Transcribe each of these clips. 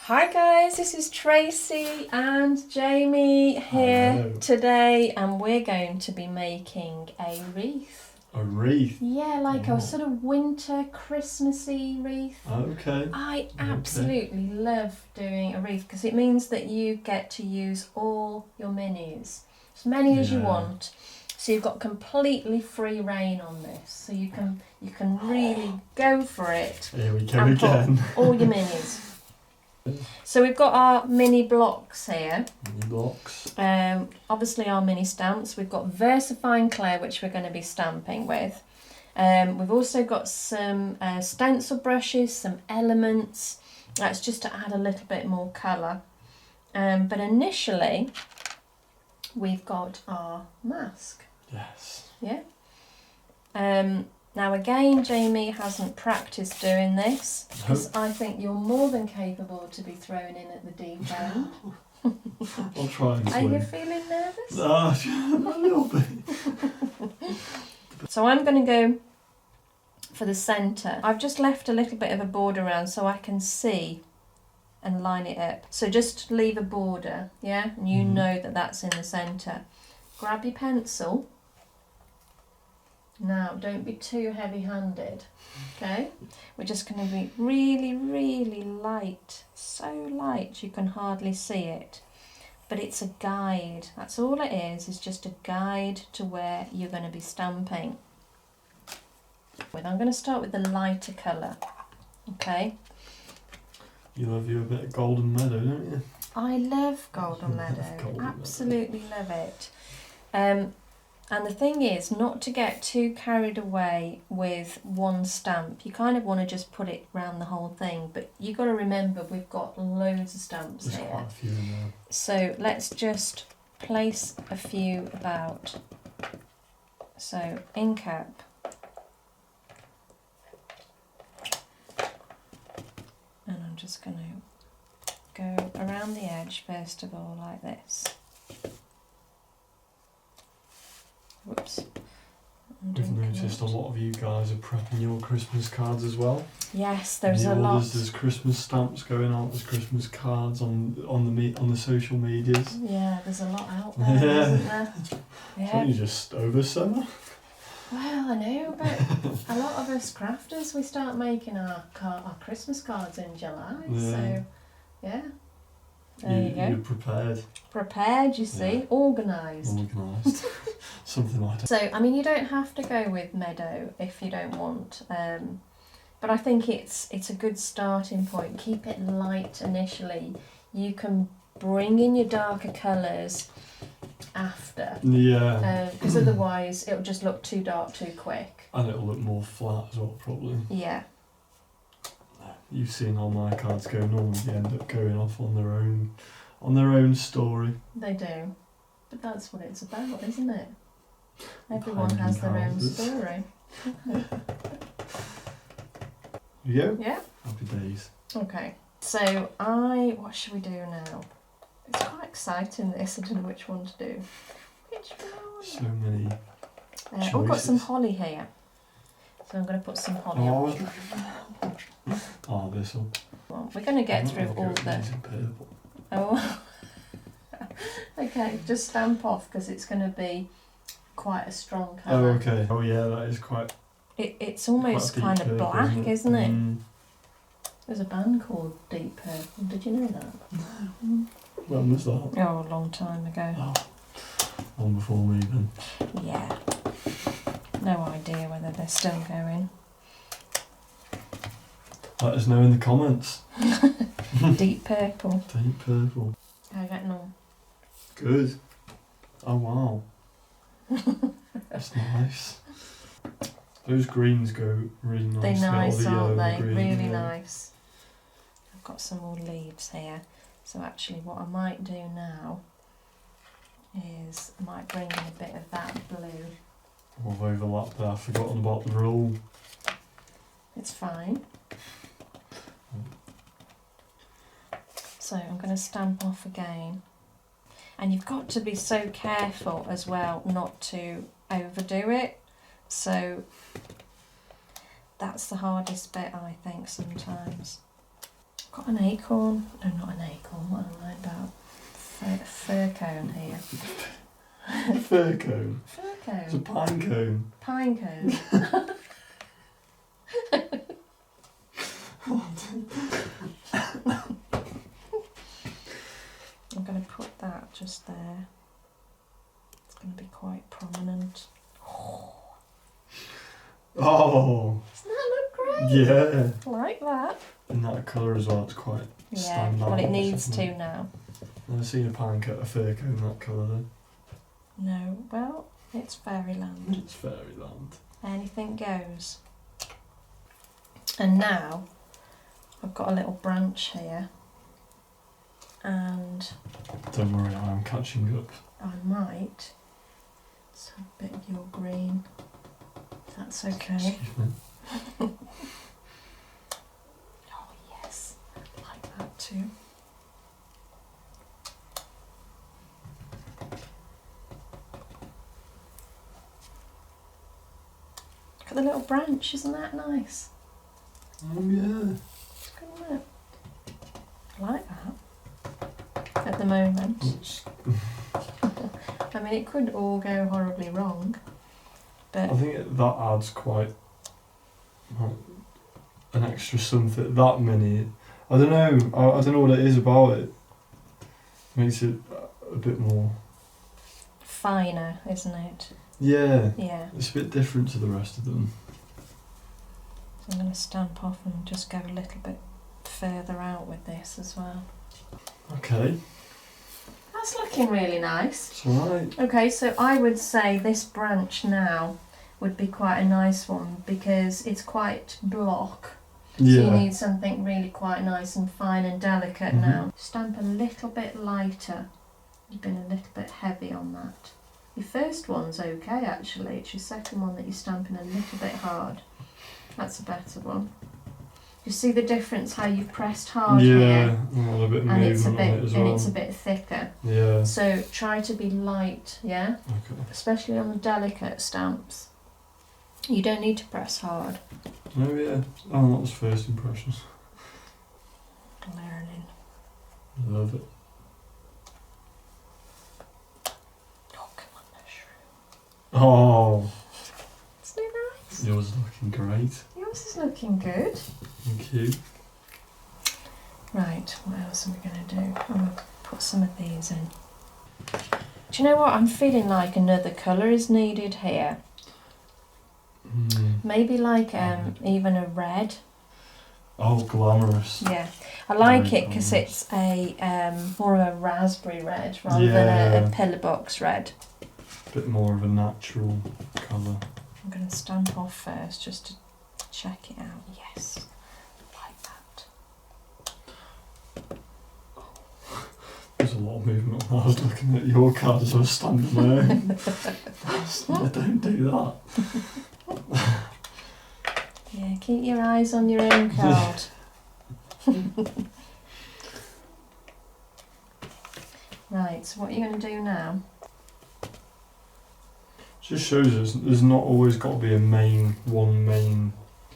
Hi guys, this is Tracy and Jamie here Hello. today, and we're going to be making a wreath. A wreath? Yeah, like a sort of winter Christmassy wreath. Okay. I absolutely love doing a wreath because it means that you get to use all your minis, as many as you want. So you've got completely free reign on this. So you can really go for it. Here we go and again. Put all your minis. So we've got our mini blocks here. Mini blocks. Obviously our mini stamps. We've got Versafine clay, which we're going to be stamping with. We've also got some stencil brushes, some elements. That's just to add a little bit more colour. But initially, we've got our mask. Yes. Yeah. Now again, Jamie hasn't practiced doing this because I think you're more than capable to be thrown in at the deep end. I'll try and swim. Are you feeling nervous? A little bit. So I'm going to go for the centre. I've just left a little bit of a border around so I can see and line it up. So just leave a border, yeah? And you know that that's in the centre. Grab your pencil. Now, don't be too heavy-handed, okay? We're just going to be really, really light. So light you can hardly see it. But it's a guide. That's all it is just a guide to where you're going to be stamping. I'm going to start with the lighter colour, okay? You love you a bit of golden meadow, don't you? I love golden meadow. Absolutely love it. And the thing is, not to get too carried away with one stamp. You kind of want to just put it around the whole thing, but you've got to remember we've got loads of stamps There's here. quite a few in there. So let's just place a few about. So ink up. And I'm just going to go around the edge first of all like this. Whoops. We've noticed a lot of you guys are prepping your Christmas cards as well. Yes, there's a lot. There's Christmas stamps going on. There's Christmas cards on the social medias. Yeah, there's a lot out there, isn't there? Yeah. It's only just over summer. Well, I know, but a lot of us crafters, we start making our Christmas cards in July. Yeah. So, yeah. There you go. You're prepared. Prepared, you see. Yeah. Organised. Organised. Something like that. So, I mean, you don't have to go with meadow if you don't want. But I think it's a good starting point. Keep it light initially. You can bring in your darker colours after. Yeah. Because otherwise it'll just look too dark too quick. And it'll look more flat as well, probably. Yeah. You've seen all my cards go normally end up going off on their own story. They do. But that's what it's about, isn't it? Everyone has their own story. Yeah? Yeah? Happy days. Okay. So what should we do now? It's quite exciting this, I don't know which one to do. Which one? So many We've got some holly here. So I'm going to put some holly on. This one. We're going to get through all the... Purple. Oh. Okay, just stamp off because it's going to be quite a strong colour. Oh, okay. Oh, yeah, that is quite... It's almost quite kind of purple, black, isn't it? Mm. There's a band called Deep Purple. Did you know that? When was that? Oh, a long time ago. Oh, long before me then. Yeah. No idea whether they're still going. Let us know in the comments. Deep Purple. Deep purple. How you getting on? Good. Oh, wow. That's nice. Those greens go really nice. They're nice, aren't they? Green, Really yeah. nice. I've got some more leaves here. So actually what I might do now is I might bring in a bit of that blue. I've overlapped there. I've forgotten about the rule. It's fine. So I'm going to stamp off again. And you've got to be so careful as well not to overdo it. So that's the hardest bit, I think, sometimes. Got an acorn. No, not an acorn. What am I about? Fir cone here. A fir cone? Fir It's a cone. pine cone. Pine cone. I'm going to put that just there. It's going to be quite prominent. Oh! Doesn't that look great? Yeah! Like that. And that colour as well, it's quite Yeah, standout. well it needs to now. Never seen a pine cone, a fir cone that colour then. No, well, it's fairyland. It's fairyland. Anything goes. And now, I've got a little branch here. And Don't worry, I am catching up. I might. So a bit of your green. If that's okay. Excuse me. Oh yes, like that too. Look at the little branch, isn't that nice? Oh yeah. It's good, isn't it? I like that. At the moment. I mean, it could all go horribly wrong, but I think that adds quite like, an extra something. That many, I don't know. I don't know what it is about it. Makes it a bit more. finer, isn't it? Yeah. Yeah. It's a bit different to the rest of them. So I'm going to stamp off and just go a little bit further out with this as well. Okay. That's looking really nice. It's alright. Okay, so I would say this branch now would be quite a nice one because it's quite block. Yeah. So you need something really quite nice and fine and delicate now. Stamp a little bit lighter. You've been a little bit heavy on that. Your first one's okay actually, it's your second one that you're stamping a little bit hard. That's a better one. You see the difference how you've pressed hard Yeah, here? a bit And it's a movement bit on it as well. and it's a bit thicker. Yeah. So try to be light, yeah? Okay. Especially on the delicate stamps. You don't need to press hard. Oh yeah. Oh, that was first impressions. Learning. Love it. Oh, come on, mushroom. Oh, Isn't it nice? yours is looking great. Yours is looking good. Thank you. Right, what else are we going to do? I'm going to put some of these in. Do you know what? I'm feeling like another colour is needed here. Maybe like even a red. Oh, glamorous. Yeah, I like Very it because glamorous. it's a more of a raspberry red rather than Yeah. a pillar box red. Bit more of a natural colour. I'm going to stamp off first just to check it out. Yes, like that. There's a lot of movement on that. I was looking at your card as I was standing there. I don't do that. Yeah, keep your eyes on your own card. Right, so what are you going to do now? Just shows us there's not always got to be one main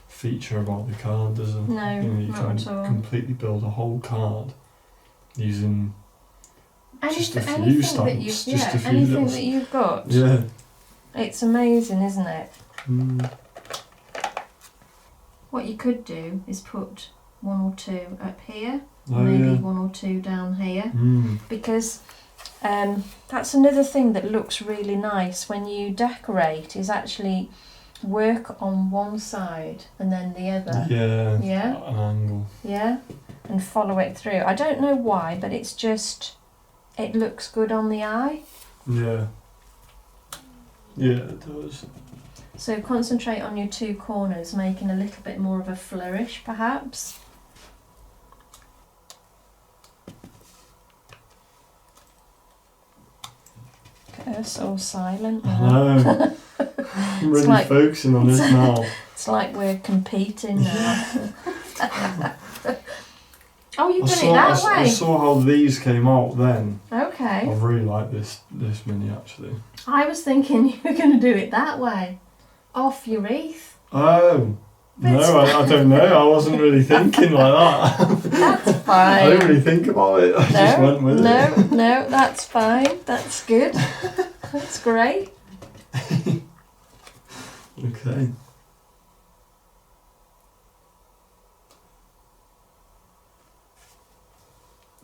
feature about the card, does there? No, You not can at all. completely build a whole card using just a few anything that stamps, you've, just yeah, a few anything little- that you've got. Yeah. It's amazing, isn't it? Mm. What you could do is put one or two up here, Oh, maybe yeah. one or two down here, Mm. because that's another thing that looks really nice when you decorate is actually work on one side and then the other. Yeah. Yeah? At an angle. Yeah, and follow it through. I don't know why, but it's just, it looks good on the eye. Yeah. Yeah, it does. So concentrate on your two corners, making a little bit more of a flourish perhaps. Look at us all silent I now. know. I'm really like- focusing on this now. It's like we're competing now. Oh, you've done it that I way. saw how these came out then. I Okay. really like this mini actually. I was thinking you were going to do it that way. Off your wreath. Oh. No, I don't know. I wasn't really thinking like that. That's fine. I didn't really think about it. I just went with it. No, that's fine. That's good. That's great. Okay.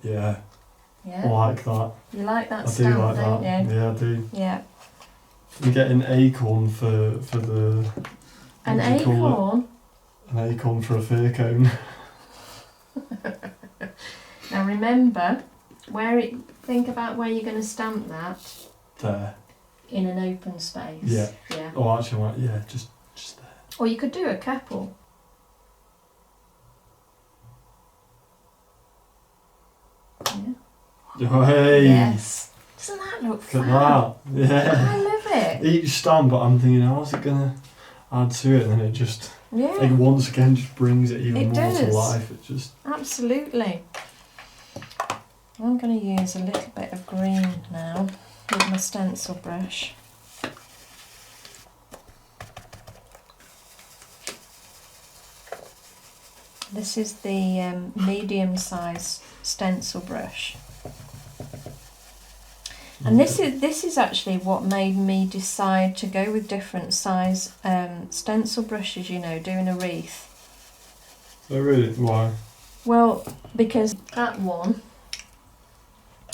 Yeah, I Yeah. like that. You like that I do stamp, like don't that. you? Yeah, I do. Yeah. We get an acorn for the. An what do you call it? acorn. An acorn for a fir cone. Now remember, think about where you're going to stamp that There. in an open space. Yeah. Yeah. Oh, actually, yeah, just there. Or you could do a couple. Yeah. Oh, hey. Yes. Doesn't that look Look fun? at that. Yeah. I love it. Each stamp, but I'm thinking, how's it gonna add to it? And then it just, Yeah. like, once again, just brings it even It more to does. life. It just. Absolutely. I'm going to use a little bit of green now with my stencil brush. This is the medium size stencil brush. And this is actually what made me decide to go with different size stencil brushes, you know, doing a wreath. Oh, really? Why? Well, because that one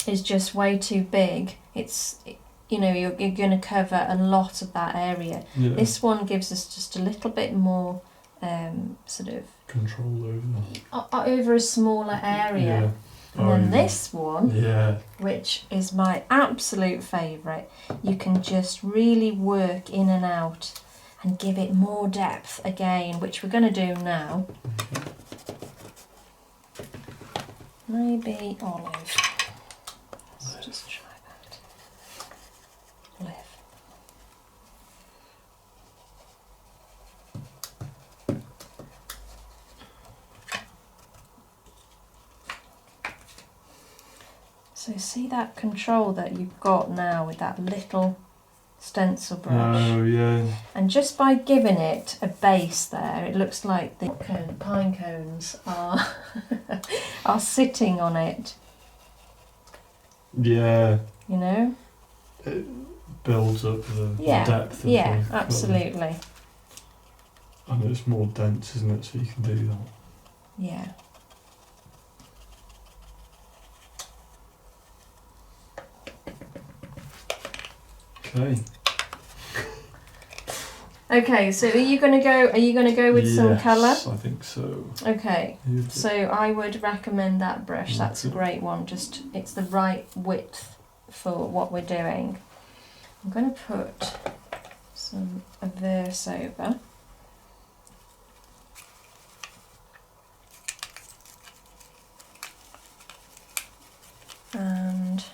is just way too big. It's, you know, you're going to cover a lot of that area. Yeah. This one gives us just a little bit more sort of Control over. over a smaller area. Yeah. And then this one, Yeah. which is my absolute favourite, you can just really work in and out and give it more depth again, which we're going to do now. Maybe olive. Let's just try that. Olive. So see that control that you've got now with that little stencil brush? Oh, yeah. And just by giving it a base there, it looks like the pine cones are are sitting on it, Yeah. you know? It builds up the Yeah, depth of yeah, the absolutely. colour. And it's more dense, isn't it? So you can do that. Yeah. Okay. Okay, so are you gonna go with some colour? Yes, I think so. Okay. So I would recommend that brush. That's a Okay. great one. Just it's the right width for what we're doing. I'm going to put a verse over. And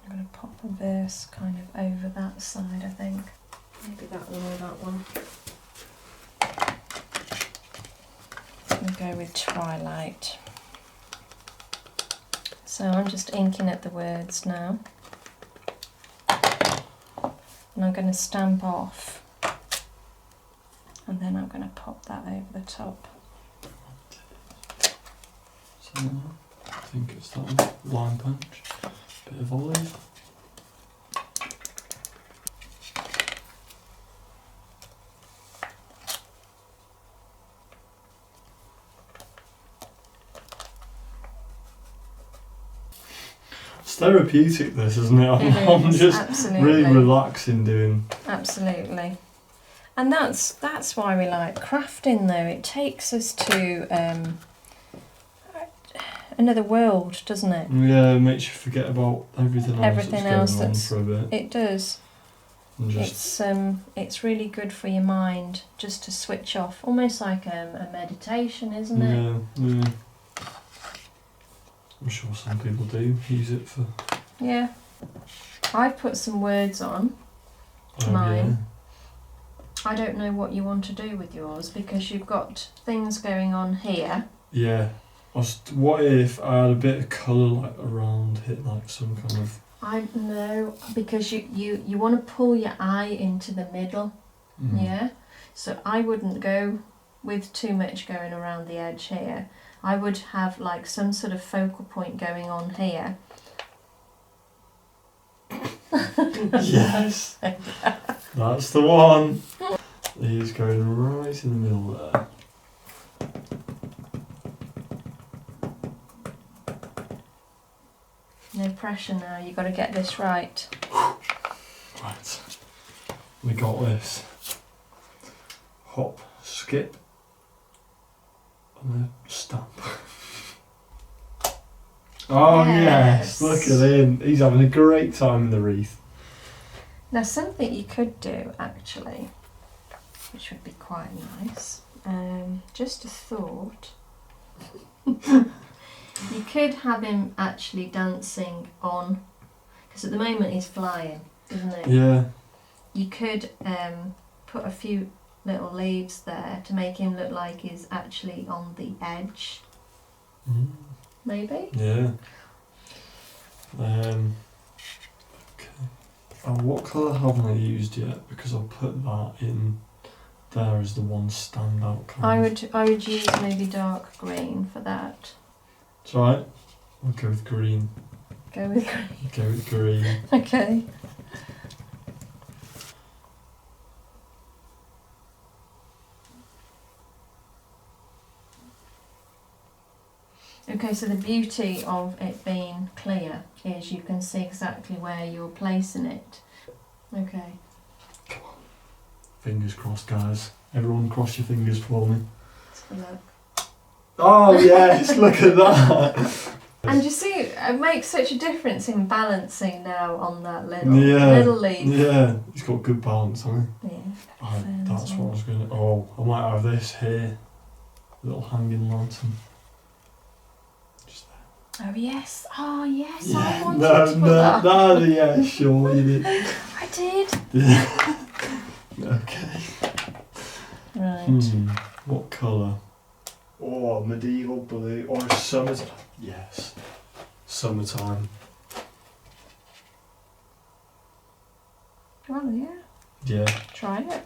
I'm going to pop a verse kind of over that side, I think. Maybe that one or that one. We'll go with Twilight. So I'm just inking at the words now. And I'm going to stamp off. And then I'm going to pop that over the top. So, I think it's that one. Line punch. Bit of olive. It's therapeutic, this, isn't it? I'm It is, just absolutely. really relaxing doing. Absolutely. And that's why we like crafting, though. It takes us to another world, doesn't it? Yeah, it makes you forget about everything else that's going on for a bit. It does. And just, It's really good for your mind just to switch off, almost like a meditation, isn't it? yeah. I'm sure some people do use it for. Yeah. I've put some words on Oh, mine. I don't know what you want to do with yours because you've got things going on here. Yeah. What if I had a bit of colour like around it, like some kind of No, because you want to pull your eye into the middle, yeah? So I wouldn't go with too much going around the edge here. I would have like some sort of focal point going on here. Yes! That's the one! He's going right in the middle there. No pressure now, you've got to get this right. Right. We got this. Hop, skip, and a stamp. Oh yes, look at him. He's having a great time in the wreath. Now something you could do actually, which would be quite nice, just a thought, you could have him actually dancing on, because at the moment he's flying, isn't he? Yeah. You could put a few little leaves there to make him look like he's actually on the edge. Maybe? Yeah. Okay. And what colour haven't I used yet? Because I'll put that in there as the one standout colour. I would use maybe dark green for that. It's alright. I'll go with green. Go with green. Go with green. Okay. Okay, so the beauty of it being clear is you can see exactly where you're placing it. Okay. Come on. Fingers crossed, guys. Everyone cross your fingers for me. Let's have a look. Oh yes, look at that. And you see, it makes such a difference in balancing now on that little leaf. Yeah, he's got good balance, hasn't he? Yeah. That's what I was going to... Oh, I might have this here. Little hanging lantern. Oh yes, oh yes, Yeah. I wanted to put that. No, yeah, sure you did. I did. Yeah. Okay. Right. What colour? Oh, medieval blue or summertime. Yes, summertime. Well, yeah. Yeah. Try it.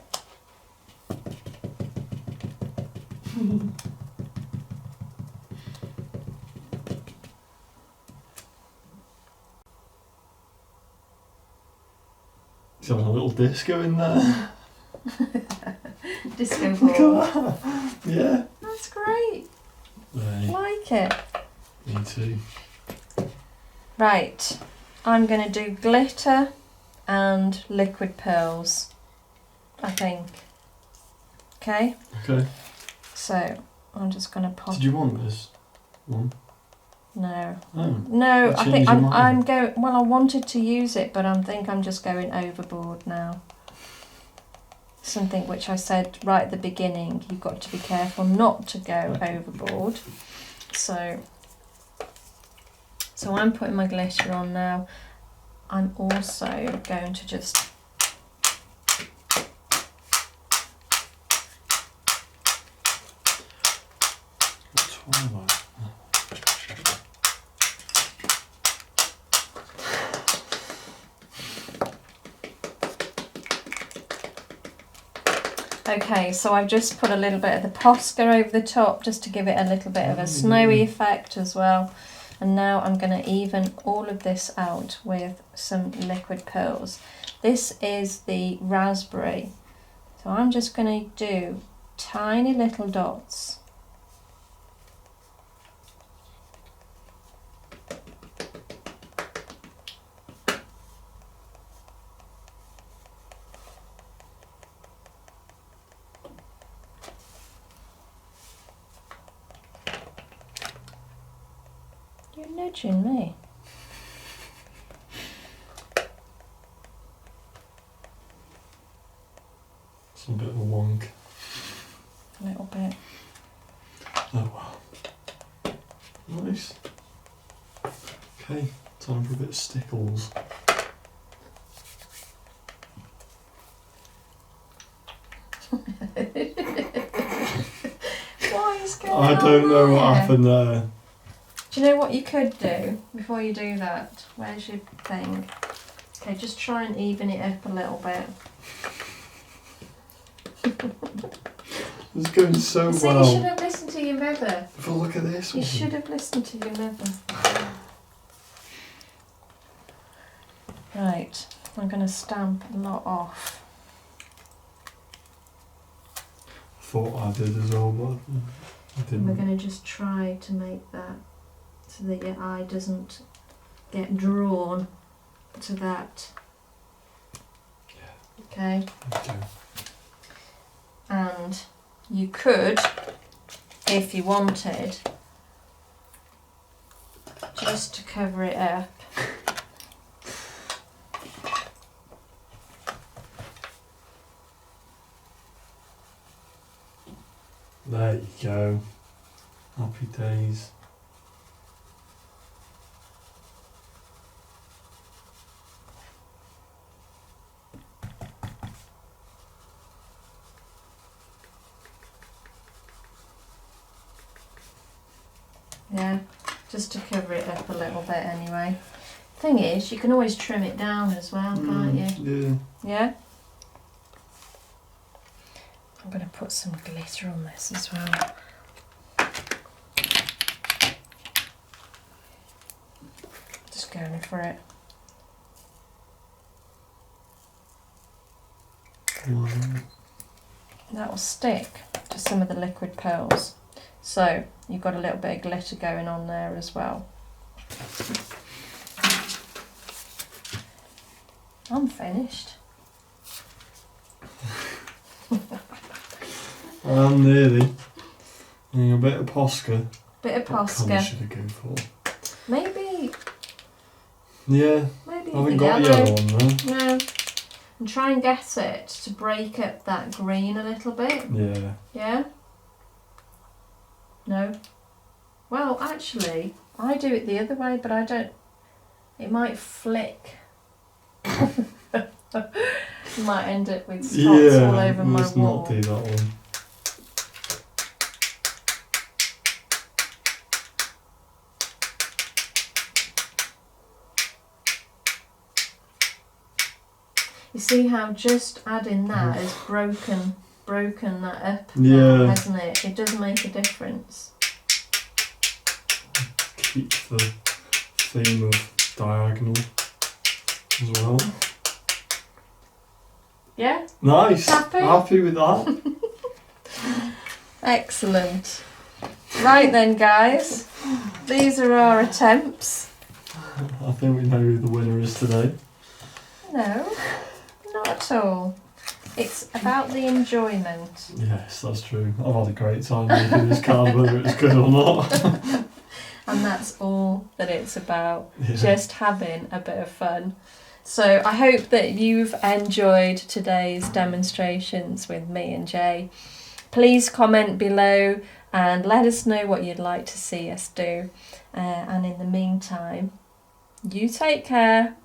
He's having a little disco in there. Disco Look ball. at that. Yeah. That's great. Hey, Like it. me too. Right. I'm going to do glitter and liquid pearls, I think. Okay? Okay. So, I'm just going to pop... Did you want this one? No. Oh. No, I think Change your mind. I'm going... Well, I wanted to use it, but I think I'm just going overboard now. Something which I said right at the beginning, you've got to be careful not to go overboard. So I'm putting my glitter on now. I'm also going to just... Twilight. Okay, so I've just put a little bit of the Posca over the top just to give it a little bit of a snowy effect as well. And now I'm going to even all of this out with some liquid pearls. This is the raspberry. So I'm just going to do tiny little dots. You're nudging me. It's a bit of a wonk. A little bit. Oh wow. Nice. Okay, time for a bit of stickles. What is going on? I don't know what there? happened there. Do you know what you could do before you do that? Where's your thing. Okay, just try and even it up a little bit. It's going so See, well. you should have listened to your mother. Have a look at this You one. should have listened to your mother. Right, I'm going to stamp a lot off. Thought I did as well, but I And didn't. we're going to just try to make that so that your eye doesn't get drawn to that. Okay. Okay. And you could, if you wanted, just to cover it up, There you go. Happy days. yeah, just to cover it up a little bit anyway. Thing is, you can always trim it down as well, can't you? Yeah. Yeah? I'm going to put some glitter on this as well. Just going for it. That will stick to some of the liquid pearls. So you've got a little bit of glitter going on there as well. I'm finished. I'm nearly. A bit of Posca. Bit of What colour Posca. should I go for? Maybe Yeah, I haven't got yellow. yellow on there. No. And try and get it to break up that green a little bit. Yeah. Yeah? No? Well, actually, I do it the other way, but I don't... It might flick. You might end up with spots all over my let's wall. not do that one. You see how just adding that has broken that up now, Yeah. hasn't it? It does make a difference. Keep the theme of diagonal as well. Yeah? Nice. Happy? Happy with that. Excellent. Right then, guys. These are our attempts. I think we know who the winner is today. No, not at all. It's about the enjoyment. Yes, that's true. I've had a great time making this card, whether it's good or not. And that's all that it's about. Yeah. Just having a bit of fun. So I hope that you've enjoyed today's demonstrations with me and Jay. Please comment below and let us know what you'd like to see us do. And in the meantime, you take care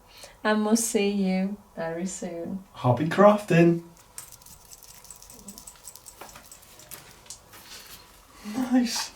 and we'll see you very soon. Happy crafting. Nice.